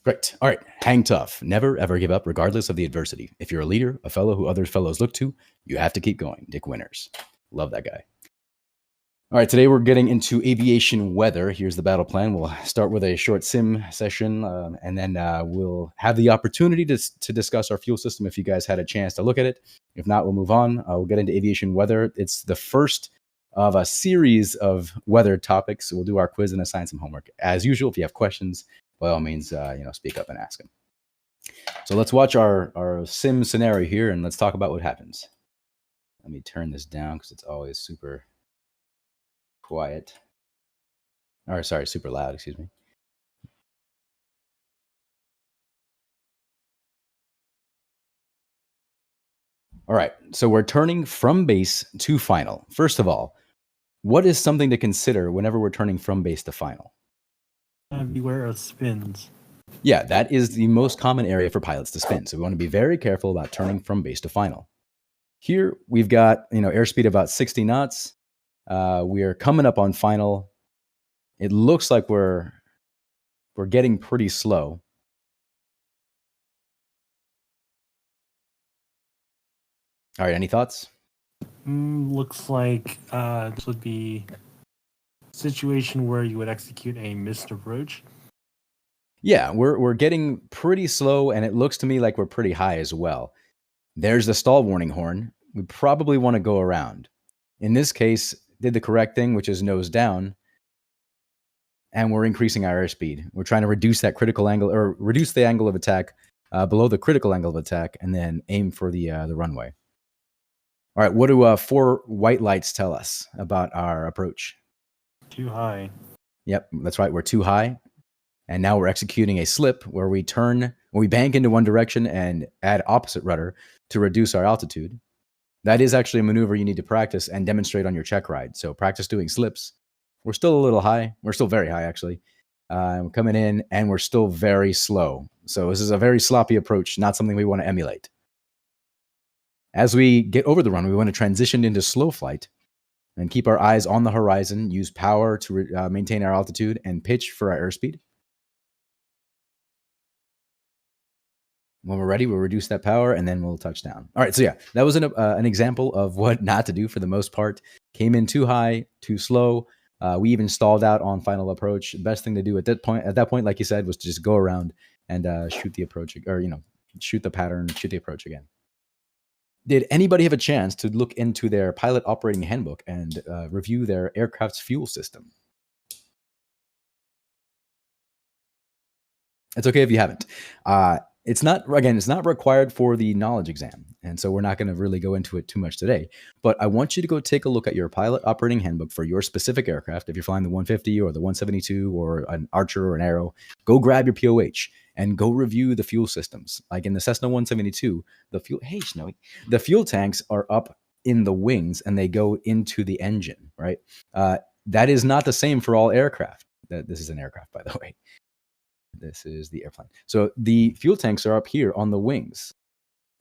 Great. All right. Hang tough. Never, ever give up, regardless of the adversity. If you're a leader, a fellow who other fellows look to, you have to keep going. Dick Winters. Love that guy. All right. Today we're getting into aviation weather. Here's the battle plan. We'll start with a short sim session, and then we'll have the opportunity to discuss our fuel system if you guys had a chance to look at it. If not, we'll move on. We'll get into aviation weather. It's the first of a series of weather topics. We'll do our quiz and assign some homework. As usual, if you have questions, by all means, speak up and ask them. So let's watch our sim scenario here, and let's talk about what happens. Let me turn this down because it's always super quiet. Or sorry, super loud, excuse me. All right, so we're turning from base to final. First of all, what is something to consider whenever we're turning from base to final? Beware of spins. Yeah, that is the most common area for pilots to spin. So we want to be very careful about turning from base to final. Here we've got airspeed about 60 knots. We are coming up on final. It looks like we're getting pretty slow. All right, any thoughts? Looks like this would be a situation where you would execute a missed approach. Yeah, we're getting pretty slow, and it looks to me like we're pretty high as well. There's the stall warning horn. We probably want to go around. In this case, did the correct thing, which is nose down, and we're increasing our airspeed. We're trying to reduce that critical angle, or reduce the angle of attack below the critical angle of attack, and then aim for the runway. All right, what do 4 white lights tell us about our approach? Too high. Yep, that's right. We're too high. And now we're executing a slip where we bank into one direction and add opposite rudder to reduce our altitude. That is actually a maneuver you need to practice and demonstrate on your check ride. So practice doing slips. We're still a little high. We're still very high, actually. We're coming in, and we're still very slow. So this is a very sloppy approach, not something we want to emulate. As we get over the runway, we want to transition into slow flight and keep our eyes on the horizon, use power to maintain our altitude, and pitch for our airspeed. When we're ready, we'll reduce that power, and then we'll touch down. All right, so yeah, that was an example of what not to do for the most part. Came in too high, too slow. We even stalled out on final approach. The best thing to do at that point, like you said, was to just go around and shoot the approach, or shoot the pattern, shoot the approach again. Did anybody have a chance to look into their pilot operating handbook and review their aircraft's fuel system? It's okay if you haven't. It's not required for the knowledge exam. And so we're not going to really go into it too much today. But I want you to go take a look at your pilot operating handbook for your specific aircraft. If you're flying the 150 or the 172 or an Archer or an Arrow, go grab your POH and go review the fuel systems. Like in the Cessna 172, the fuel tanks are up in the wings and they go into the engine, right? That is not the same for all aircraft. This is an aircraft, by the way. This is the airplane. So the fuel tanks are up here on the wings.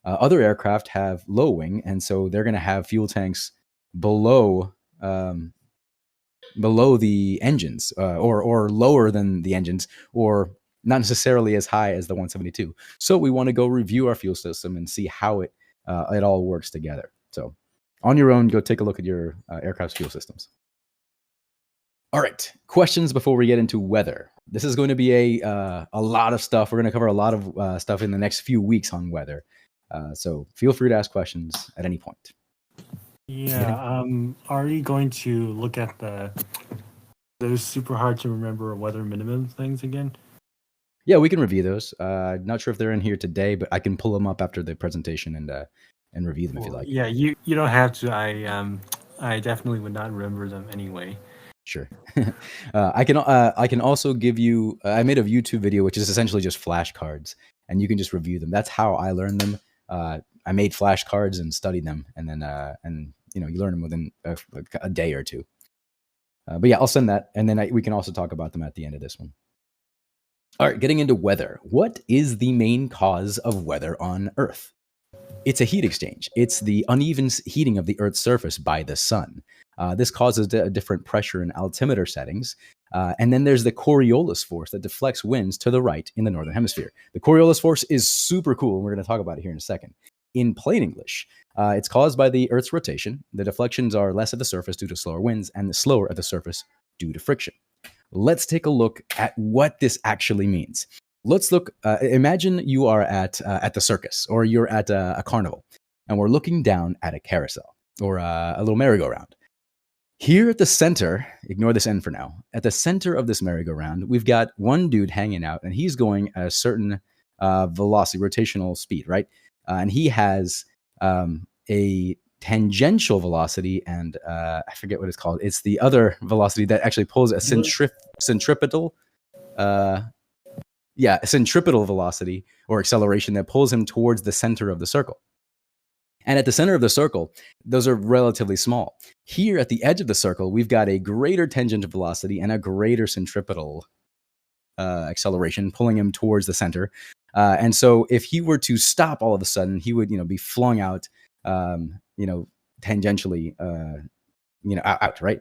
Other aircraft have low wing, and so they're going to have fuel tanks below the engines, or lower than the engines, or not necessarily as high as the 172. So we want to go review our fuel system and see how it all works together. So on your own, go take a look at your aircraft's fuel systems. All right, questions before we get into weather. This is going to be a lot of stuff. We're going to cover a lot of stuff in the next few weeks on weather. So feel free to ask questions at any point. Yeah, are you going to look at those super hard to remember weather minimum things again? Yeah, we can review those. Not sure if they're in here today, but I can pull them up after the presentation and review them if you like. Yeah, you don't have to. I definitely would not remember them anyway. Sure. I can also give you. I made a YouTube video which is essentially just flashcards, and you can just review them. That's how I learned them. I made flashcards and studied them, and then you learn them within a day or two. But yeah, I'll send that, and then we can also talk about them at the end of this one. All right, getting into weather. What is the main cause of weather on Earth? It's a heat exchange. It's the uneven heating of the Earth's surface by the sun. This causes different pressure and altimeter settings, And then there's the Coriolis force that deflects winds to the right in the northern hemisphere. The Coriolis force is super cool, and we're going to talk about it here in a second. In plain English, it's caused by the Earth's rotation. The deflections are less at the surface due to slower winds and slower at the surface due to friction. Let's take a look at what this actually means. Let's look. Imagine you are at the circus, or you're at a carnival, and we're looking down at a carousel or a little merry-go-round. Here at the center, ignore this end for now. At the center of this merry-go-round, we've got one dude hanging out, and he's going at a certain velocity, rotational speed, right? And he has a tangential velocity, and I forget what it's called. It's the other velocity that actually pulls a centripetal. Centripetal velocity or acceleration that pulls him towards the center of the circle. And at the center of the circle, those are relatively small. Here at the edge of the circle, we've got a greater tangential velocity and a greater centripetal acceleration pulling him towards the center. And so if he were to stop all of a sudden, he would, be flung out, tangentially, out, right?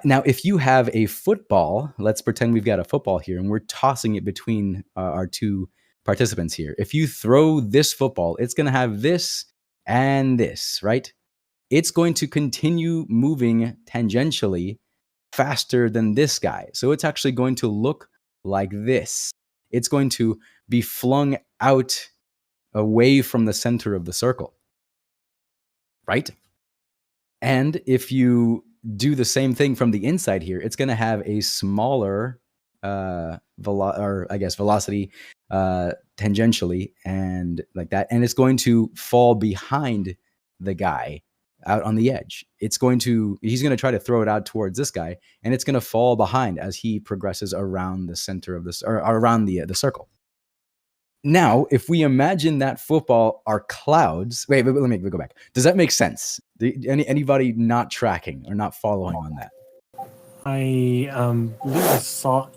Now, if you have a football, let's pretend we've got a football here and we're tossing it between our two participants here. If you throw this football, it's going to have this and this, right? It's going to continue moving tangentially faster than this guy. So it's actually going to look like this. It's going to be flung out away from the center of the circle, right? And if you do the same thing from the inside here, it's going to have a smaller velocity tangentially and like that. And it's going to fall behind the guy out on the edge. He's going to try to throw it out towards this guy, and it's going to fall behind as he progresses around the center of this, or around the circle. Now, if we imagine that football are clouds, wait, let me go back. Does that make sense? Anybody not tracking or not following on that? I believe I saw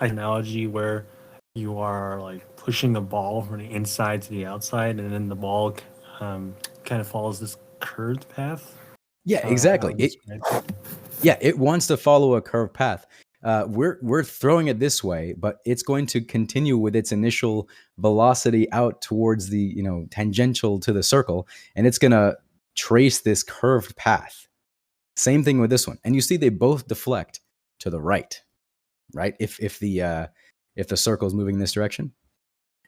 an analogy where you are like pushing the ball from the inside to the outside, and then the ball kind of follows this curved path. Yeah, exactly. It wants to follow a curved path. We're throwing it this way, but it's going to continue with its initial velocity out towards the tangential to the circle, and it's going to trace this curved path. Same thing with this one, and you see they both deflect to the right, right? If the circle is moving in this direction.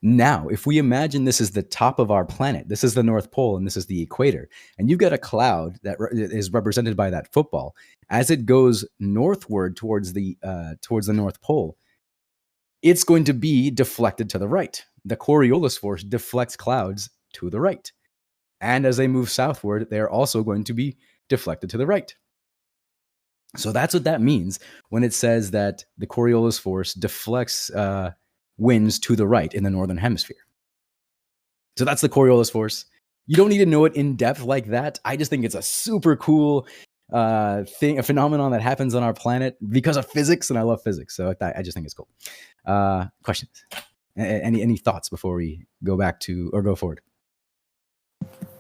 Now, if we imagine this is the top of our planet, this is the North Pole, and this is the equator, and you've got a cloud that is represented by that football. As it goes northward towards the North Pole, it's going to be deflected to the right. The Coriolis force deflects clouds to the right. And as they move southward, they're also going to be deflected to the right. So that's what that means when it says that the Coriolis force deflects winds to the right in the northern hemisphere. So that's the Coriolis force. You don't need to know it in depth like that. I just think it's a super cool thing, a phenomenon that happens on our planet because of physics, and I love physics. So I just think it's cool. Questions? Any thoughts before we go back to or go forward?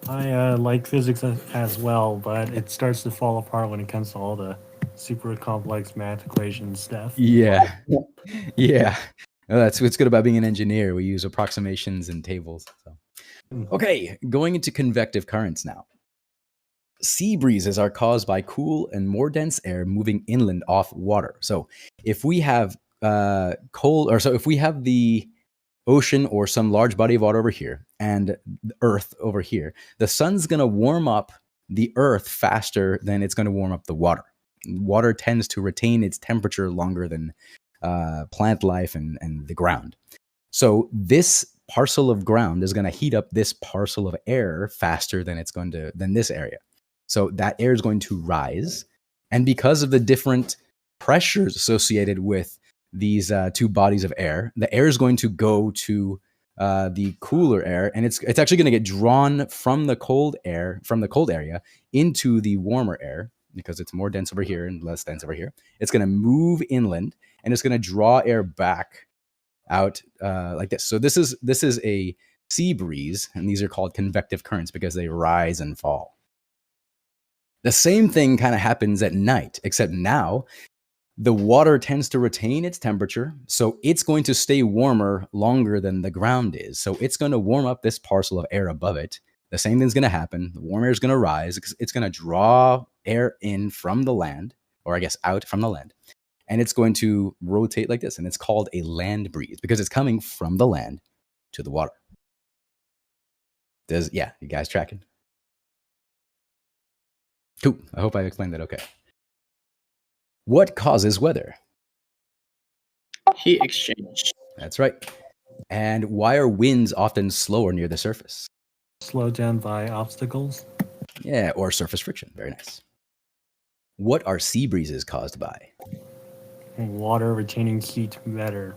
I like physics as well, but it starts to fall apart when it comes to all the super complex math equation stuff. Yeah. That's what's good about being an engineer. We use approximations and tables. So. Okay, going into convective currents now. Sea breezes are caused by cool and more dense air moving inland off water. So if we have if we have the ocean or some large body of water over here and the Earth over here, the sun's going to warm up the Earth faster than it's going to warm up the water. Water tends to retain its temperature longer than plant life and the ground. So this parcel of ground is going to heat up this parcel of air faster than than this area. So that air is going to rise. And because of the different pressures associated with these two bodies of air, the air is going to go to the cooler air, and it's actually going to get drawn from the cold area into the warmer air because it's more dense over here and less dense over here. It's going to move inland, and it's going to draw air back out like this. So this is a sea breeze, and these are called convective currents because they rise and fall. The same thing kind of happens at night, except now The water tends to retain its temperature, so it's going to stay warmer longer than the ground is. So it's going to warm up this parcel of air above it. The same thing's going to happen. The warm air is going to rise. It's going to draw air in from the land, or I guess out from the land, and it's going to rotate like this. And it's called a land breeze because it's coming from the land to the water. Yeah, you guys tracking? Cool. I hope I explained that okay. What causes weather? Heat exchange. That's right. And why are winds often slower near the surface? Slowed down by obstacles. Yeah, or surface friction. Very nice. What are sea breezes caused by? Water retaining heat better.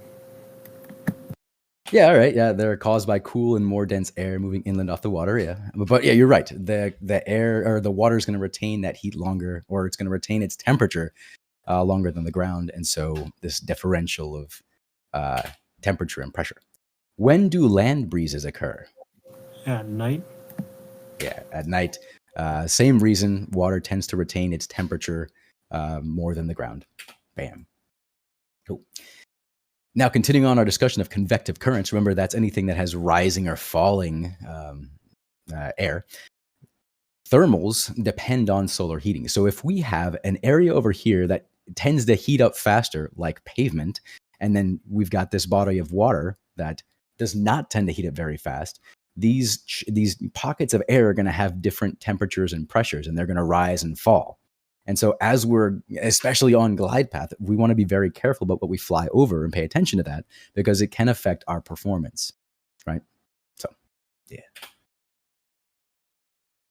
Yeah, all right. Yeah, they're caused by cool and more dense air moving inland off the water. Yeah, but yeah, you're right. The air or the water is going to retain that heat longer, or it's going to retain its temperature longer than the ground, and so this differential of temperature and pressure. When do land breezes occur? At night. Yeah, at night. Same reason. Water tends to retain its temperature more than the ground. Bam. Cool. Now, continuing on our discussion of convective currents, remember that's anything that has rising or falling air. Thermals depend on solar heating. So if we have an area over here that tends to heat up faster, like pavement, and then we've got this body of water that does not tend to heat up very fast, these pockets of air are going to have different temperatures and pressures, and they're going to rise and fall. And so as we're, especially on glide path, we want to be very careful about what we fly over and pay attention to that because it can affect our performance, right? So, yeah.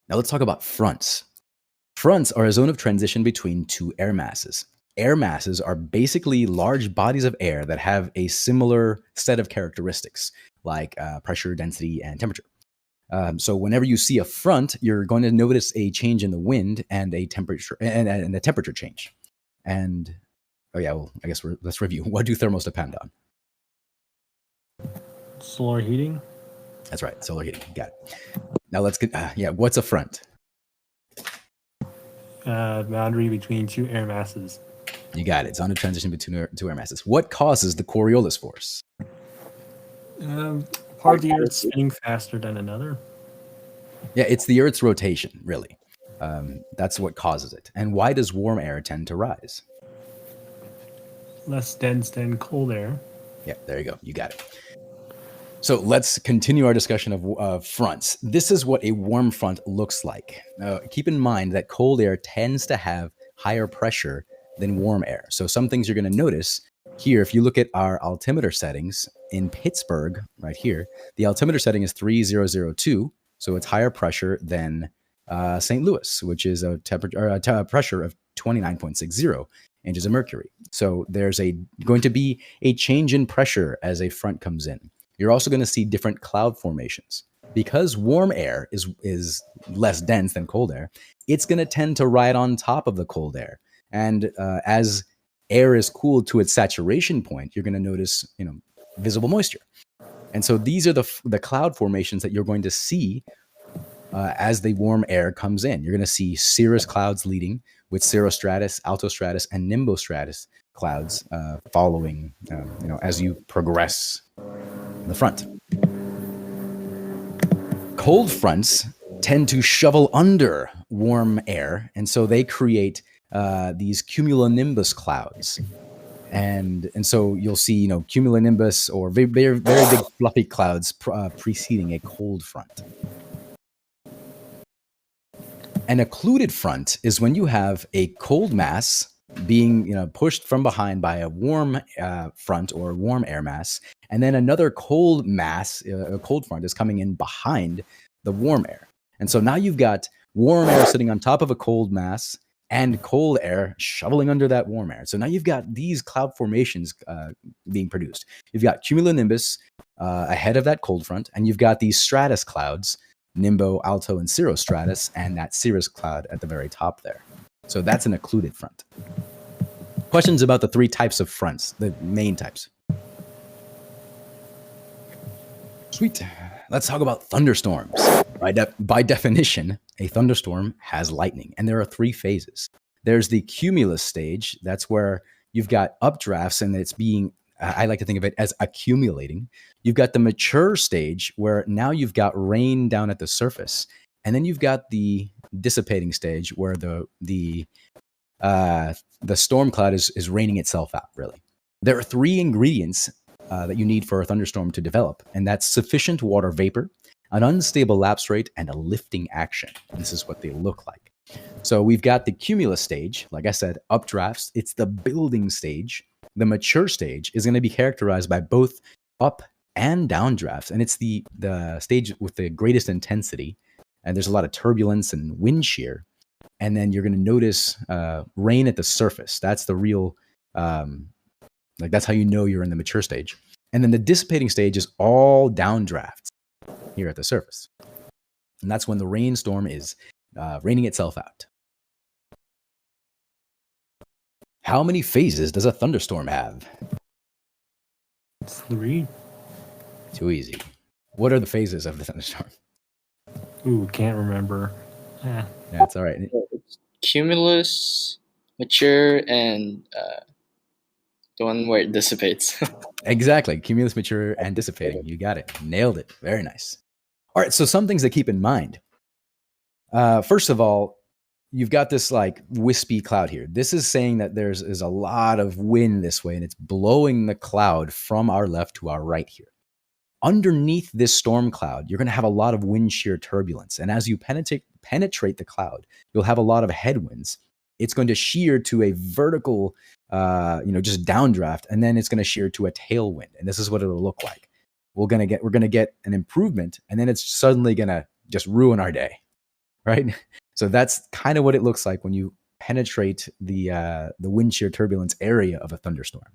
Now let's talk about fronts. Fronts are a zone of transition between two air masses. Air masses are basically large bodies of air that have a similar set of characteristics like pressure, density, and temperature. So whenever you see a front, you're going to notice a change in the wind and a temperature and a temperature change. And oh yeah, well, I guess let's review. What do thermals depend on? Solar heating. That's right, solar heating. Got it. Now let's get what's a front? Boundary between two air masses. You got it. It's on a transition between two air masses. What causes the Coriolis force? Part of the Earth spinning faster than another. Yeah, it's the Earth's rotation, really. That's what causes it. And why does warm air tend to rise? Less dense than cold air. Yeah, there you go. You got it. So let's continue our discussion of fronts. This is what a warm front looks like. Keep in mind that cold air tends to have higher pressure than warm air. So some things you're going to notice here, if you look at our altimeter settings in Pittsburgh, right here, the altimeter setting is 3002. So it's higher pressure than St. Louis, which is a pressure of 29.60 inches of mercury. So there's going to be a change in pressure as a front comes in. You're also going to see different cloud formations. Because warm air is less dense than cold air, it's going to tend to ride on top of the cold air. And as air is cooled to its saturation point, you're going to notice, visible moisture. And so these are the cloud formations that you're going to see as the warm air comes in. You're going to see cirrus clouds leading with cirrostratus, altostratus, and nimbostratus clouds following, as you progress in the front. Cold fronts tend to shovel under warm air, and so they create these cumulonimbus clouds. And so you'll see, cumulonimbus or very, very, very big fluffy clouds preceding a cold front. An occluded front is when you have a cold mass being pushed from behind by a warm front or warm air mass, and then another cold mass, a cold front, is coming in behind the warm air. And so now you've got warm air sitting on top of a cold mass and cold air shoveling under that warm air. So now you've got these cloud formations being produced. You've got cumulonimbus ahead of that cold front, and you've got these stratus clouds, nimbo, alto, and cirrostratus, and that cirrus cloud at the very top there. So that's an occluded front. Questions about the three types of fronts, the main types? Sweet. Let's talk about thunderstorms. By definition, a thunderstorm has lightning, and there are three phases. There's the cumulus stage. That's where You've got updrafts, and it's being, I like to think of it as accumulating. You've got the mature stage where now you've got rain down at the surface. And then you've got the dissipating stage where the storm cloud is raining itself out, really. There are three ingredients that you need for a thunderstorm to develop, and that's sufficient water vapor, an unstable lapse rate, and a lifting action. This is what they look like. So we've got the cumulus stage, like I said, updrafts. It's the building stage. The mature stage is going to be characterized by both up and downdrafts, and it's the stage with the greatest intensity. And there's a lot of turbulence and wind shear. And then you're going to notice rain at the surface. That's the real, that's how you know you're in the mature stage. And then the dissipating stage is all downdrafts here at the surface. And that's when the rainstorm is raining itself out. How many phases does a thunderstorm have? 3. Too easy. What are the phases of the thunderstorm? Ooh, can't remember. That's all right. It's cumulus, mature, and the one where it dissipates. Exactly. Cumulus, mature, and dissipating. You got it. Nailed it. Very nice. All right. So some things to keep in mind. First of all, you've got this like wispy cloud here. This is saying that there's a lot of wind this way, and it's blowing the cloud from our left to our right here. Underneath this storm cloud, you're going to have a lot of wind shear turbulence. And as you penetrate the cloud, you'll have a lot of headwinds. It's going to shear to a vertical, just downdraft, and then it's going to shear to a tailwind. And this is what it'll look like. We're going to get an improvement, and then it's suddenly going to just ruin our day, right? So that's kind of what it looks like when you penetrate the wind shear turbulence area of a thunderstorm.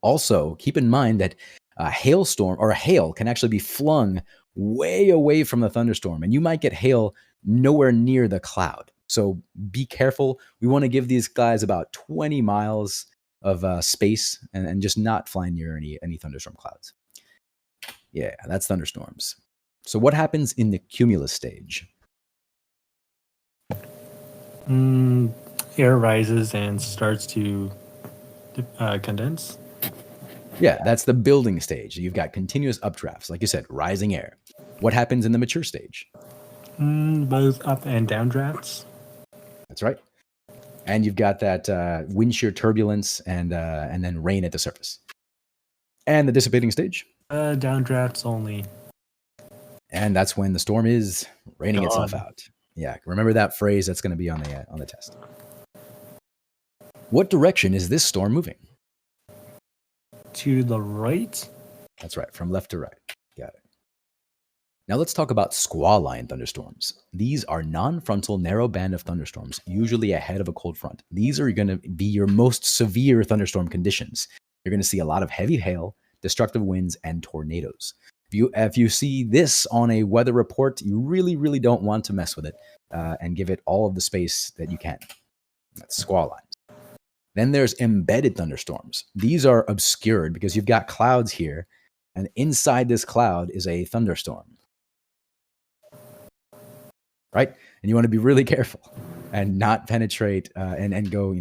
Also, keep in mind that a hailstorm or a hail can actually be flung way away from the thunderstorm, and you might get hail nowhere near the cloud. So be careful. We want to give these guys about 20 miles of space and just not fly near any thunderstorm clouds. Yeah, that's thunderstorms. So what happens in the cumulus stage? Air rises and starts to condense. Yeah, that's the building stage. You've got continuous updrafts, like you said, rising air. What happens in the mature stage? Both up and down drafts. That's right. And you've got that wind shear turbulence and then rain at the surface. And the dissipating stage? Downdrafts only. And that's when the storm is raining itself out. Yeah, remember that phrase. That's going to be on the test. What direction is this storm moving? To the right. That's right, from left to right. Got it. Now let's talk about squall line thunderstorms. These are non-frontal narrow band of thunderstorms, usually ahead of a cold front. These are going to be your most severe thunderstorm conditions. You're going to see a lot of heavy hail, destructive winds, and tornadoes. If you see this on a weather report, you really, really don't want to mess with it and give it all of the space that you can. That's squall lines. Then there's embedded thunderstorms. These are obscured because you've got clouds here, and inside this cloud is a thunderstorm. Right? And you want to be really careful and not penetrate and go,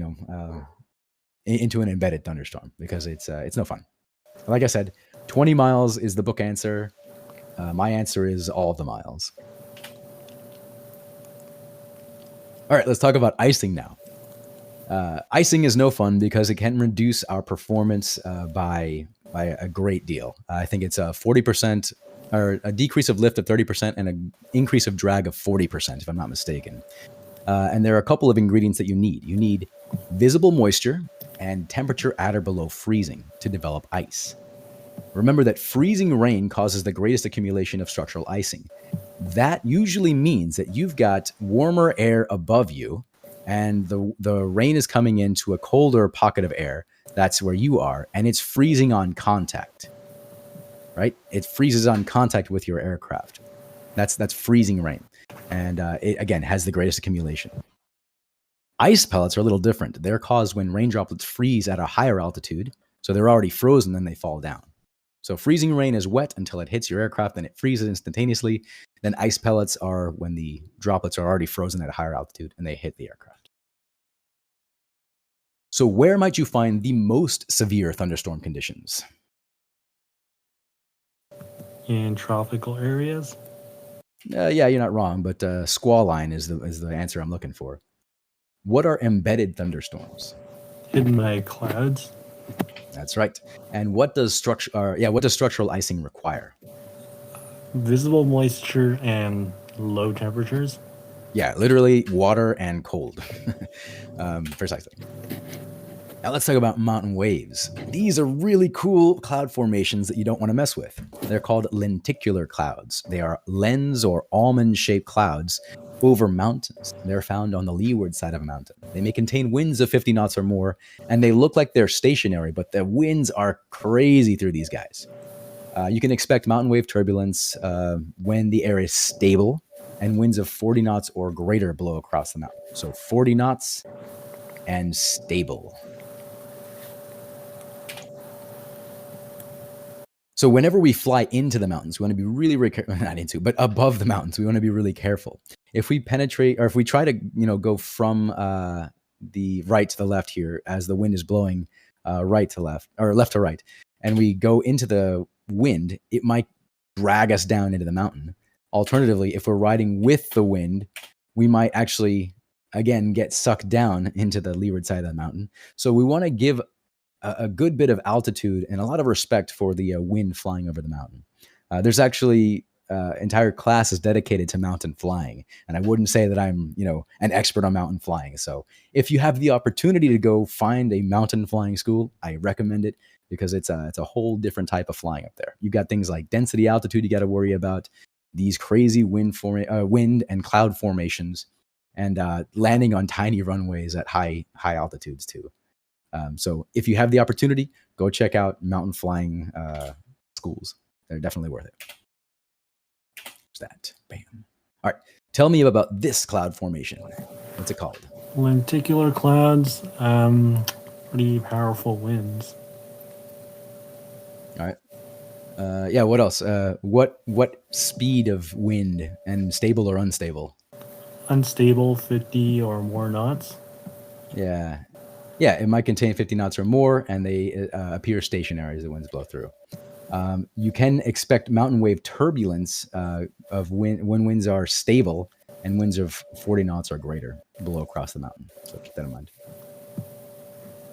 into an embedded thunderstorm because it's no fun. Like I said, 20 miles is the book answer. My answer is all of the miles. All right, let's talk about icing now. Icing is no fun because it can reduce our performance by a great deal. I think it's a 40% or a decrease of lift of 30% and an increase of drag of 40%, if I'm not mistaken. And there are a couple of ingredients that you need. You need visible moisture and temperature at or below freezing to develop ice. Remember that freezing rain causes the greatest accumulation of structural icing. That usually means that you've got warmer air above you, and the rain is coming into a colder pocket of air. That's where you are, and it's freezing on contact, right? It freezes on contact with your aircraft. That's freezing rain, and it, again, has the greatest accumulation. Ice pellets are a little different. They're caused when rain droplets freeze at a higher altitude, so they're already frozen, then they fall down. So freezing rain is wet until it hits your aircraft, then it freezes instantaneously. Then ice pellets are when the droplets are already frozen at a higher altitude and they hit the aircraft. So, where might you find the most severe thunderstorm conditions? In tropical areas, Yeah, you're not wrong, but squall line is the answer I'm looking for. What are embedded thunderstorms? hidden by clouds, That's right. And what does structural icing require? visible moisture, and low temperatures. Yeah, literally water and cold. Precisely. Now let's talk about mountain waves. These are really cool cloud formations that you don't want to mess with. They're called lenticular clouds. They are lens or almond-shaped clouds over mountains. They're found on the leeward side of a mountain. They may contain winds of 50 knots or more, and they look like they're stationary, but the winds are crazy through these guys. You can expect mountain wave turbulence when the air is stable and winds of 40 knots or greater blow across the mountain. So 40 knots and stable. So whenever we fly into the mountains, we want to be really not into, but above the mountains, we want to be really careful. If we penetrate, or if we try to, go from the right to the left here, as the wind is blowing right to left or left to right, and we go into the wind, it might drag us down into the mountain. Alternatively, if we're riding with the wind, we might actually again get sucked down into the leeward side of the mountain. So we want to give a good bit of altitude and a lot of respect for the wind flying over the mountain. There's actually entire classes dedicated to mountain flying, and I wouldn't say that I'm, an expert on mountain flying. So if you have the opportunity to go find a mountain flying school, I recommend it because it's a whole different type of flying up there. You've got things like density, altitude you got to worry about, these crazy wind and cloud formations, and landing on tiny runways at high altitudes too. So if you have the opportunity, go check out mountain flying schools. They're definitely worth it. There's that. Bam. All right. Tell me about this cloud formation. What's it called? Lenticular clouds, pretty powerful winds. All right. Yeah. What else? What speed of wind, and stable or unstable? Unstable, 50 or more knots. Yeah. Yeah, it might contain 50 knots or more, and they appear stationary as the winds blow through. You can expect mountain wave turbulence of when winds are stable and winds of 40 knots or greater blow across the mountain. So keep that in mind.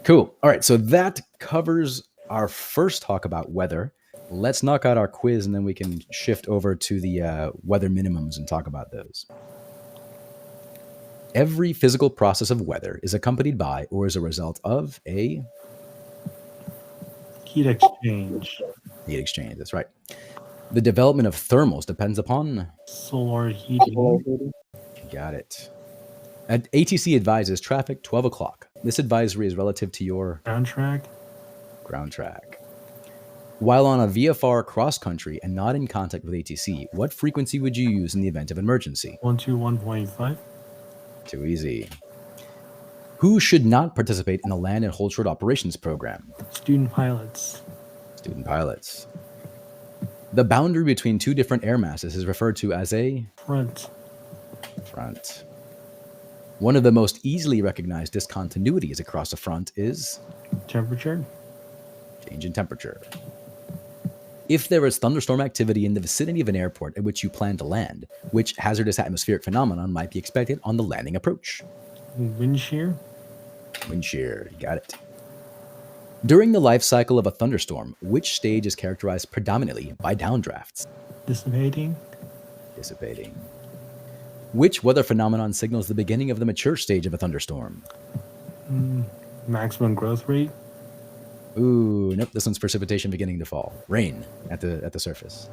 Cool. All right, so that covers our first talk about weather. Let's knock out our quiz, and then we can shift over to the weather minimums and talk about those. Every physical process of weather is accompanied by or is a result of a Heat exchange. heat exchange. That's right. The development of thermals depends upon Solar heating. Got it. ATC advises traffic 12 o'clock. This advisory is relative to your Ground track. ground track. While on a VFR cross country and not in contact with ATC, what frequency would you use in the event of emergency? 121.5. Too easy. Who should not participate in the land and hold short operations program? Student pilots. Student pilots. The boundary between two different air masses is referred to as a Front. front. One of the most easily recognized discontinuities across a front is Temperature. change in temperature. If there is thunderstorm activity in the vicinity of an airport at which you plan to land, which hazardous atmospheric phenomenon might be expected on the landing approach? Wind shear. Wind shear, you got it. During the life cycle of a thunderstorm, which stage is characterized predominantly by downdrafts? Dissipating. Dissipating. Which weather phenomenon signals the beginning of the mature stage of a thunderstorm? Maximum growth rate. Ooh, nope. This one's precipitation beginning to fall. Rain at the surface.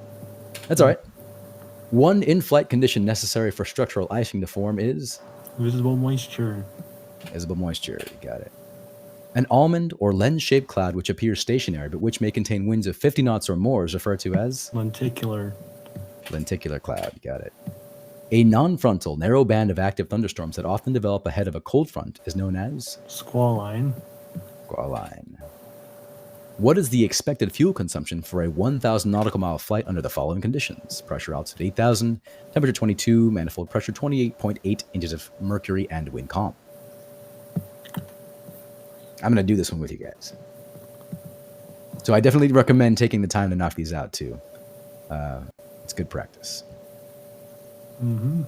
That's all right. One in-flight condition necessary for structural icing to form is Visible moisture. visible moisture. You got it. An almond or lens-shaped cloud which appears stationary but which may contain winds of 50 knots or more is referred to as Lenticular. lenticular cloud. You got it. A non-frontal, narrow band of active thunderstorms that often develop ahead of a cold front is known as Squall line. squall line. What is the expected fuel consumption for a 1,000 nautical mile flight under the following conditions? Pressure altitude 8,000, temperature 22, manifold pressure 28.8 inches of mercury, and wind calm. I'm going to do this one with you guys. So I definitely recommend taking the time to knock these out too. It's good practice. Mm-hmm.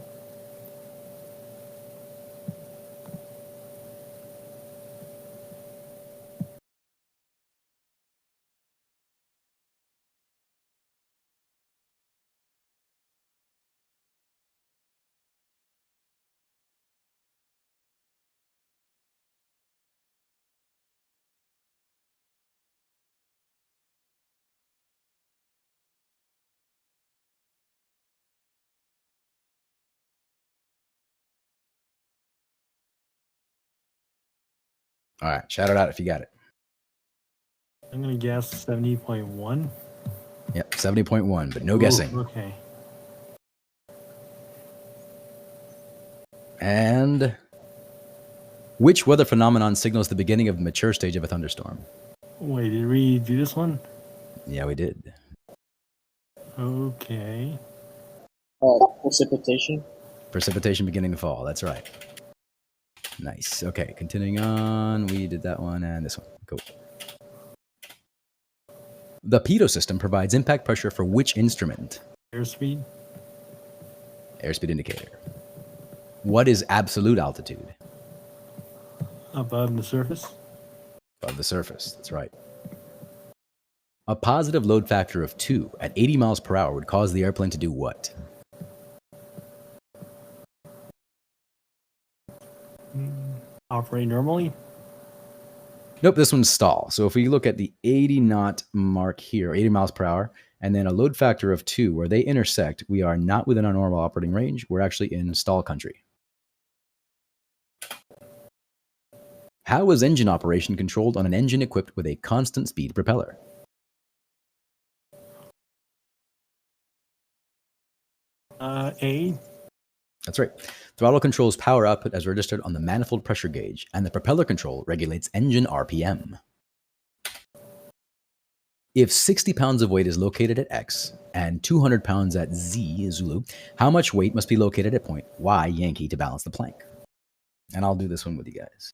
All right, shout it out if you got it. I'm gonna guess 70.1. Yep, 70.1, but no Ooh, guessing. Okay. And which weather phenomenon signals the beginning of the mature stage of a thunderstorm? Wait, did we do this one? Yeah, we did. Okay. Precipitation. Precipitation beginning to fall. That's right. Nice. Okay, continuing on. We did that one and this one. Cool. The pitot system provides impact pressure for which instrument? Airspeed. Airspeed indicator. What is absolute altitude? Above the surface. Above the surface. That's right. A positive load factor of 2 at 80 miles per hour would cause the airplane to do what? Operate normally. Nope, this one's stall. So if we look at the 80 knot mark here, 80 miles per hour, and then a load factor of 2 where they intersect, we are not within our normal operating range. We're actually in stall country. How is engine operation controlled on an engine equipped with a constant speed propeller? A. That's right. Throttle controls power output as registered on the manifold pressure gauge, and the propeller control regulates engine RPM. If 60 pounds of weight is located at X and 200 pounds at Z, Zulu, how much weight must be located at point Y, Yankee, to balance the plank? And I'll do this one with you guys.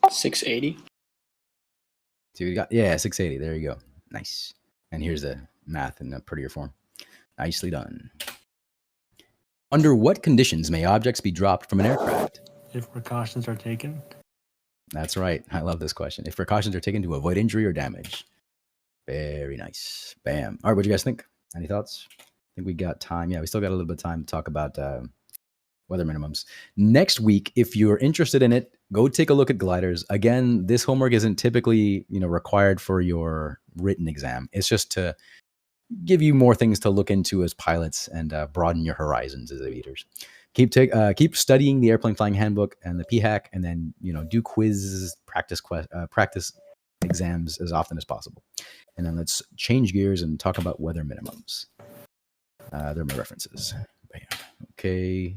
$680. So we got, yeah, 680. There you go. Nice. And here's the math in a prettier form. Nicely done. Under what conditions may objects be dropped from an aircraft? If precautions are taken. That's right. I love this question. If precautions are taken to avoid injury or damage. Very nice. Bam. All right, what do you guys think? Any thoughts? I think we got time. Yeah, we still got a little bit of time to talk about weather minimums. Next week, if you're interested in it, go take a look at gliders. Again, this homework isn't typically, required for your written exam. It's just to give you more things to look into as pilots and broaden your horizons as aviators. Keep studying the airplane flying handbook and the PHAC, and then do quizzes, practice exams as often as possible. And then let's change gears and talk about weather minimums. They're my references. Bam. Okay.